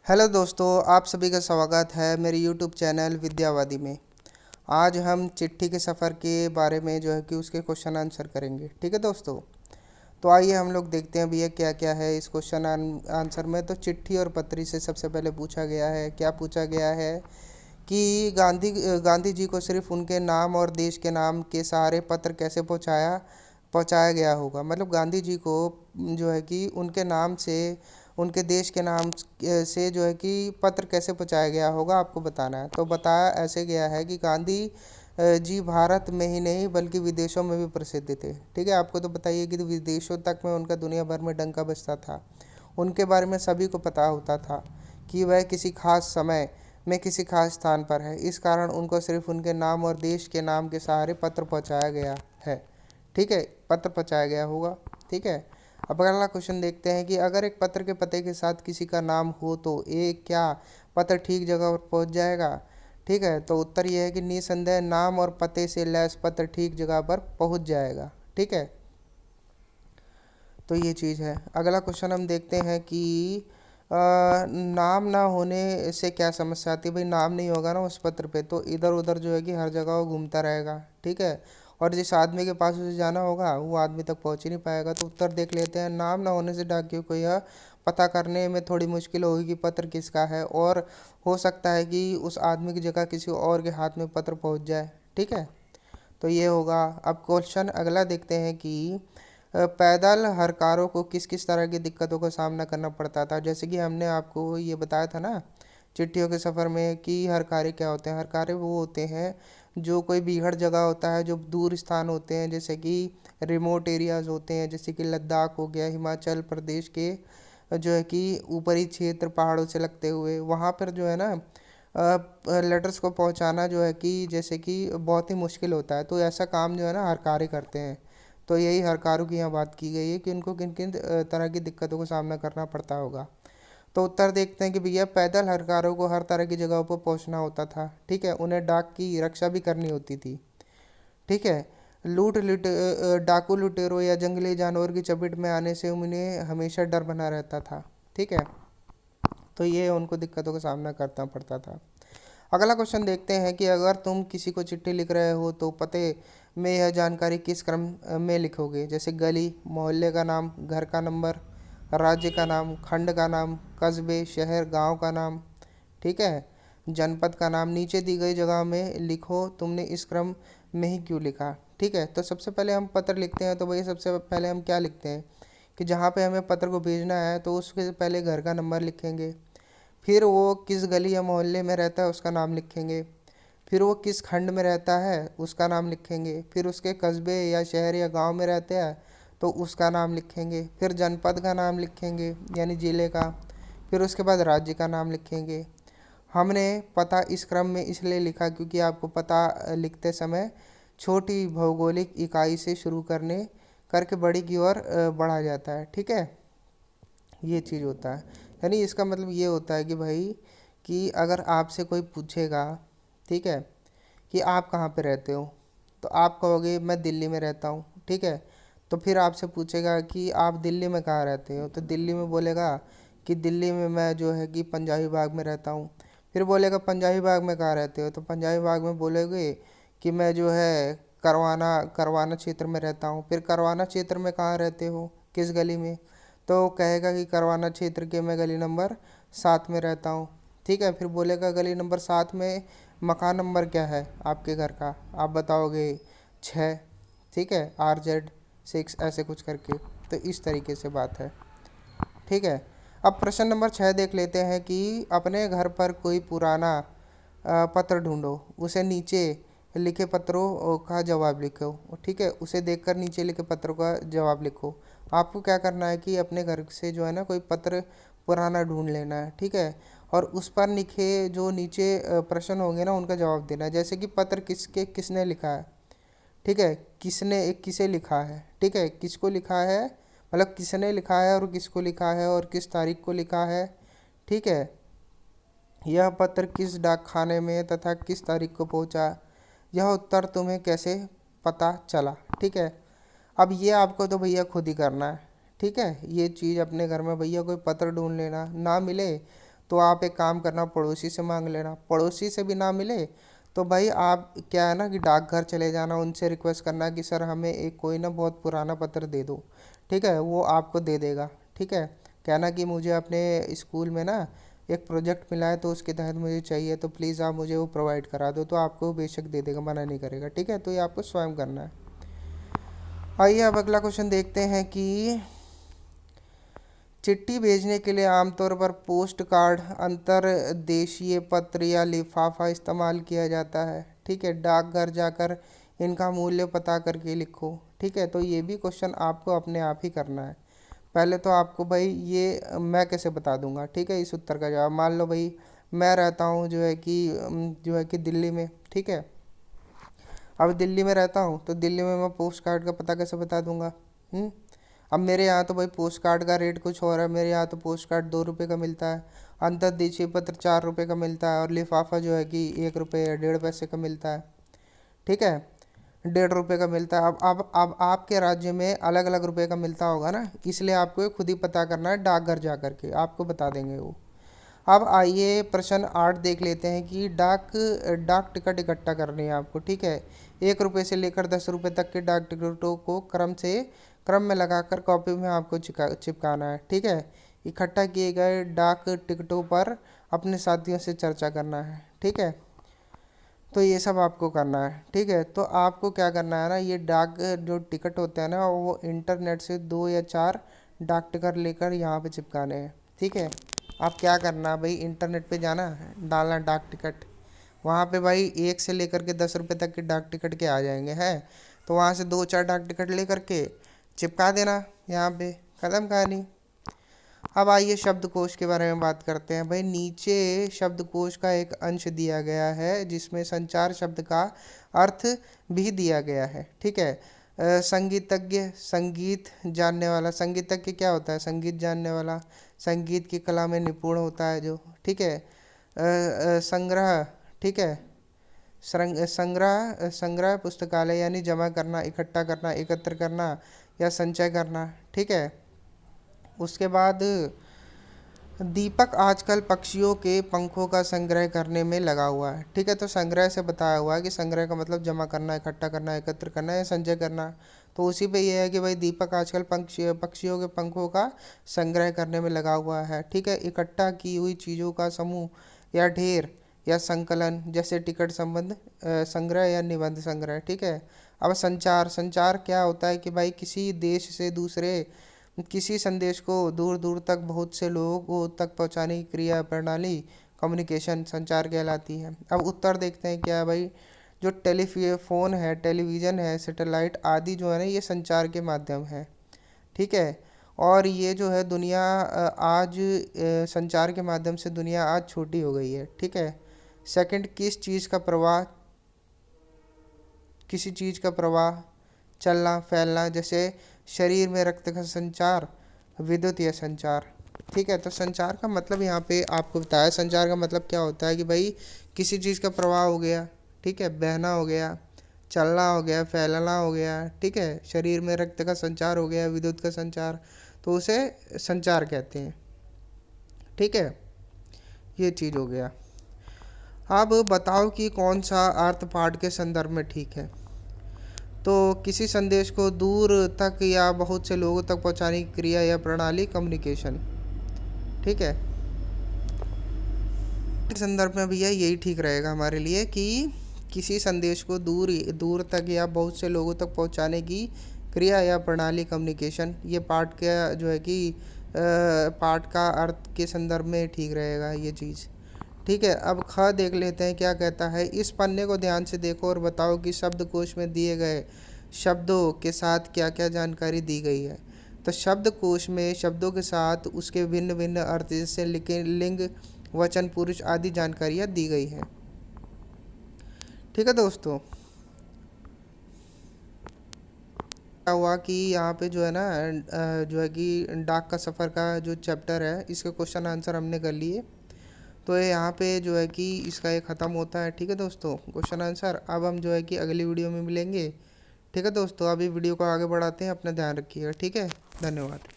Hello दोस्तों, आप सभी का स्वागत है मेरे यूट्यूब चैनल विद्यावादी में। आज हम चिट्ठी के सफ़र के बारे में जो है कि उसके क्वेश्चन आंसर करेंगे। ठीक है दोस्तों, तो आइए हम लोग देखते हैं भैया क्या क्या है इस क्वेश्चन आंसर में। तो चिट्ठी और पत्री से सबसे पहले पूछा गया है, क्या पूछा गया है कि गांधी जी को सिर्फ उनके नाम और देश के नाम के सहारे पत्र कैसे पहुंचाया गया होगा। मतलब गांधी जी को जो है कि उनके नाम से, उनके देश के नाम से जो है कि पत्र कैसे पहुंचाया गया होगा, आपको बताना है। तो बताया ऐसे गया है कि गांधी जी भारत में ही नहीं बल्कि विदेशों में भी प्रसिद्ध थे। ठीक है, आपको तो बताइए कि विदेशों तक में उनका दुनिया भर में डंका बजता था। उनके बारे में सभी को पता होता था कि वह किसी खास समय में किसी खास स्थान पर है। इस कारण उनको सिर्फ उनके नाम और देश के नाम के सहारे पत्र पहुंचाया गया है। ठीक है, पत्र पहुंचाया गया होगा। ठीक है, अब अगला क्वेश्चन देखते हैं कि अगर एक पत्र के पते के साथ किसी का नाम हो तो एक क्या पत्र ठीक जगह पर पहुंच जाएगा। ठीक है, तो उत्तर यह है कि निसंदेह नाम और पते से लैस पत्र ठीक जगह पर पहुंच जाएगा। ठीक है, तो ये चीज़ है। अगला क्वेश्चन हम देखते हैं कि नाम ना होने से क्या समस्या आती है। भाई नाम नहीं होगा ना उस पत्र पे तो इधर उधर जो है कि हर जगह वो घूमता रहेगा। ठीक है, और जिस आदमी के पास उसे जाना होगा वो आदमी तक पहुंच ही नहीं पाएगा। तो उत्तर देख लेते हैं, नाम ना होने से डाकियों को यह पता करने में थोड़ी मुश्किल होगी कि पत्र किसका है, और हो सकता है कि उस आदमी की जगह किसी और के हाथ में पत्र पहुंच जाए। ठीक है, तो ये होगा। अब क्वेश्चन अगला देखते हैं कि पैदल हरकारों को किस किस तरह की दिक्कतों का सामना करना पड़ता था। जैसे कि हमने आपको ये बताया था ना चिट्ठियों के सफ़र में कि हरकारे क्या होते हैं। हरकारे वो होते हैं जो कोई बीहड़ जगह होता है, जो दूर स्थान होते हैं, जैसे कि रिमोट एरियाज़ होते हैं, जैसे कि लद्दाख हो गया, हिमाचल प्रदेश के जो है कि ऊपरी क्षेत्र पहाड़ों से लगते हुए, वहाँ पर जो है ना लेटर्स को पहुंचाना जो है कि जैसे कि बहुत ही मुश्किल होता है। तो ऐसा काम जो है ना हरकारे करते हैं। तो यही हरकारों की यहाँ बात की गई है कि उनको किन किन तरह की दिक्कतों का सामना करना पड़ता होगा। तो उत्तर देखते हैं कि भैया पैदल हरकारों को हर तरह की जगहों पर पहुंचना होता था। ठीक है, उन्हें डाक की रक्षा भी करनी होती थी। ठीक है, डाकू लुटेरों या जंगली जानवर की चपेट में आने से उन्हें हमेशा डर बना रहता था। ठीक है, तो ये उनको दिक्कतों का सामना करना पड़ता था। अगला क्वेश्चन देखते हैं कि अगर तुम किसी को चिट्ठी लिख रहे हो तो पते में यह जानकारी किस क्रम में लिखोगे। जैसे गली, मोहल्ले का नाम, घर का नंबर, राज्य का नाम, खंड का नाम, कस्बे, शहर, गांव का नाम। ठीक है, जनपद का नाम। नीचे दी गई जगह में लिखो तुमने इस क्रम में ही क्यों लिखा। ठीक है, तो सबसे पहले हम पत्र लिखते हैं तो भैया सबसे पहले हम क्या लिखते हैं कि जहाँ पे हमें पत्र को भेजना है तो उसके पहले घर का नंबर लिखेंगे, फिर वो किस गली या मोहल्ले में रहता है उसका नाम लिखेंगे, फिर वो किस खंड में रहता है उसका नाम लिखेंगे, फिर उसके कस्बे या शहर या गांव में रहते हैं तो उसका नाम लिखेंगे, फिर जनपद का नाम लिखेंगे यानी ज़िले का, फिर उसके बाद राज्य का नाम लिखेंगे। हमने पता इस क्रम में इसलिए लिखा क्योंकि आपको पता लिखते समय छोटी भौगोलिक इकाई से शुरू करने करके बड़ी की ओर बढ़ा जाता है। ठीक है, ये चीज़ होता है। यानी इसका मतलब ये होता है कि भाई कि अगर आपसे कोई पूछेगा, ठीक है, कि आप कहाँ पे रहते हो, तो आप कहोगे मैं दिल्ली में रहता हूँ। ठीक है, तो फिर आपसे पूछेगा कि आप दिल्ली में कहाँ रहते हो, तो दिल्ली में बोलेगा कि दिल्ली में मैं जो है कि पंजाबी बाग में रहता हूँ। फिर बोलेगा पंजाबी बाग में कहाँ रहते हो, तो पंजाबी बाग में बोलोगे कि मैं जो है करवाना करवाना क्षेत्र में रहता हूँ। फिर करवाना क्षेत्र में कहाँ रहते हो, किस गली में, तो कहेगा कि करवाना क्षेत्र के मैं गली नंबर 7 में रहता हूँ। ठीक है, फिर बोलेगा गली नंबर 7 में मकान नंबर क्या है आपके घर का, आप बताओगे 6। ठीक है, RZ 6 ऐसे कुछ करके। तो इस तरीके से बात है। ठीक है, अब प्रश्न नंबर 6 देख लेते हैं कि अपने घर पर कोई पुराना पत्र ढूंढो, उसे नीचे लिखे पत्रों का जवाब लिखो। ठीक है, उसे देखकर नीचे लिखे पत्रों का जवाब लिखो। आपको क्या करना है कि अपने घर से जो है ना कोई पत्र पुराना ढूंढ लेना है। ठीक है, और उस पर लिखे जो नीचे प्रश्न होंगे ना उनका जवाब देना है। जैसे कि पत्र किसने लिखा है। ठीक है, किसने किसे लिखा है। ठीक है, किसको लिखा है, मतलब किसने लिखा है और किसको लिखा है और किस तारीख को लिखा है। ठीक है, यह पत्र किस डाकखाने में तथा किस तारीख को पहुंचा, यह उत्तर तुम्हें कैसे पता चला। ठीक है, अब ये आपको तो भैया खुद ही करना है। ठीक है, ये चीज़ अपने घर में भैया कोई पत्र ढूंढ लेना, ना मिले तो आप एक काम करना, पड़ोसी से मांग लेना। पड़ोसी से भी ना मिले तो भाई आप क्या है ना कि डाकघर चले जाना, उनसे रिक्वेस्ट करना कि सर हमें एक कोई ना बहुत पुराना पत्र दे दो, ठीक है, वो आपको दे देगा। ठीक है, कहना कि मुझे अपने स्कूल में ना एक प्रोजेक्ट मिला है तो उसके तहत मुझे चाहिए, तो प्लीज़ आप मुझे वो प्रोवाइड करा दो, तो आपको बेशक दे देगा, मना नहीं करेगा। ठीक है, तो ये आपको स्वयं करना है। आइए अब अगला क्वेश्चन देखते हैं कि चिट्ठी भेजने के लिए आमतौर पर पोस्ट कार्ड, अंतर्देशीय पत्र या लिफाफा इस्तेमाल किया जाता है। ठीक है, डाकघर जाकर इनका मूल्य पता करके लिखो। ठीक है, तो ये भी क्वेश्चन आपको अपने आप ही करना है। पहले तो आपको भाई ये मैं कैसे बता दूंगा, ठीक है, इस उत्तर का जवाब। मान लो भाई मैं रहता हूँ जो है कि दिल्ली में। ठीक है, अब दिल्ली में रहता हूँ तो दिल्ली में मैं पोस्ट कार्ड का पता कैसे बता दूंगा। हम्म अब मेरे यहाँ तो भाई पोस्ट कार्ड का रेट कुछ और है। मेरे यहाँ तो पोस्ट कार्ड 2 रुपये का मिलता है, अंतर्देशीय पत्र 4 रुपये का मिलता है, और लिफाफा जो है कि 1 रुपये या 1.5 पैसे का मिलता है। ठीक है, 1.5 रुपये का मिलता है। अब आपके राज्य में अलग अलग रुपये का मिलता होगा ना, इसलिए आपको ये खुद ही पता करना है, डाकघर जा करके आपको बता देंगे वो। अब आइए प्रश्न 8 देख लेते हैं कि डाक टिकट इकट्ठा करनी है आपको। ठीक है, 1 रुपये से लेकर 10 रुपये तक के डाक टिकटों को क्रम में लगाकर कॉपी में आपको चिपकाना है। ठीक है, इकट्ठा किए गए डाक टिकटों पर अपने साथियों से चर्चा करना है। ठीक है, तो ये सब आपको करना है। ठीक है, तो आपको क्या करना है ना, ये डाक जो टिकट होते हैं ना, वो इंटरनेट से 2 या 4 डाक टिकट लेकर यहाँ पे चिपकाने हैं। ठीक है, आप क्या करना भाई, इंटरनेट पे जाना, डालना डाक टिकट, वहाँ पे भाई 1 से लेकर के 10 रुपये तक के डाक टिकट के आ जाएंगे हैं, तो वहाँ से 2 4 डाक टिकट लेकर के चिपका देना यहाँ पे, खत्म कहानी। अब आइए शब्दकोश के बारे में बात करते हैं। भाई नीचे शब्दकोश का एक अंश दिया गया है जिसमें संचार शब्द का अर्थ भी दिया गया है। ठीक है, संगीतज्ञ, संगीत जानने वाला। संगीतज्ञ क्या होता है, संगीत जानने वाला, संगीत की कला में निपुण होता है जो। ठीक है, संग्रह। ठीक है, संग्रह संग्रह पुस्तकालय यानी जमा करना, इकट्ठा करना, एकत्र करना या संचय करना। ठीक है, उसके बाद दीपक आजकल पक्षियों के पंखों का संग्रह करने में लगा हुआ है। ठीक है, तो संग्रह से बताया हुआ है कि संग्रह का मतलब जमा करना, इकट्ठा करना, एकत्र करना या संचय करना। तो उसी पे ये है कि भाई दीपक आजकल पक्षियों के पंखों का संग्रह करने में लगा हुआ है। ठीक है, इकट्ठा की हुई चीज़ों का समूह या ढेर या संकलन, जैसे टिकट संबंध संग्रह या निबंध संग्रह। ठीक है, अब संचार। संचार क्या होता है कि भाई किसी देश से दूसरे किसी संदेश को दूर दूर तक बहुत से लोगों को तक पहुंचाने की क्रिया प्रणाली कम्युनिकेशन संचार कहलाती है। अब उत्तर देखते हैं क्या है भाई, जो टेलीफोन है, टेलीविज़न है, सैटेलाइट आदि जो है ना, ये संचार के माध्यम है। ठीक है, और ये जो है दुनिया आज संचार के माध्यम से दुनिया आज छोटी हो गई है। ठीक है, सेकंड, किस चीज़ का प्रवाह, किसी चीज़ का प्रवाह, चलना, फैलना, जैसे शरीर में रक्त का संचार, विद्युत या संचार। ठीक है, तो संचार का मतलब यहाँ पे आपको बताया, संचार का मतलब क्या होता है कि भाई किसी चीज़ का प्रवाह हो गया। ठीक है, बहना हो गया, चलना हो गया, फैलना हो गया। ठीक है, शरीर में रक्त का संचार हो गया, विद्युत का संचार, तो उसे संचार कहते हैं। ठीक है, ये चीज़ हो गया। अब बताओ कि कौन सा अर्थ पाठ के संदर्भ में ठीक है। तो किसी संदेश को दूर तक या बहुत से लोगों तक पहुंचाने की क्रिया या प्रणाली कम्युनिकेशन। ठीक है, इस संदर्भ में भैया यही ठीक रहेगा हमारे लिए कि किसी संदेश को दूर दूर तक या बहुत से लोगों तक पहुंचाने की क्रिया या प्रणाली कम्युनिकेशन। ये पाठ का जो है कि पाठ का अर्थ के संदर्भ में ठीक रहेगा ये चीज़। ठीक है, अब ख देख लेते हैं क्या कहता है। इस पन्ने को ध्यान से देखो और बताओ कि शब्दकोश में दिए गए शब्दों के साथ क्या क्या जानकारी दी गई है। तो शब्दकोश में शब्दों के साथ उसके भिन्न भिन्न अर्थ, जैसे लिंग, वचन, पुरुष आदि जानकारियाँ दी गई है। ठीक है दोस्तों, क्या हुआ कि यहाँ पे जो है ना जो है कि डाक का सफ़र का जो चैप्टर है, इसके क्वेश्चन आंसर हमने कर लिए। तो ये यहाँ पे जो है कि इसका ये ख़त्म होता है। ठीक है दोस्तों, क्वेश्चन आंसर। अब हम जो है कि अगली वीडियो में मिलेंगे। ठीक है दोस्तों, अभी वीडियो को आगे बढ़ाते हैं, अपना ध्यान रखिएगा। ठीक है, धन्यवाद।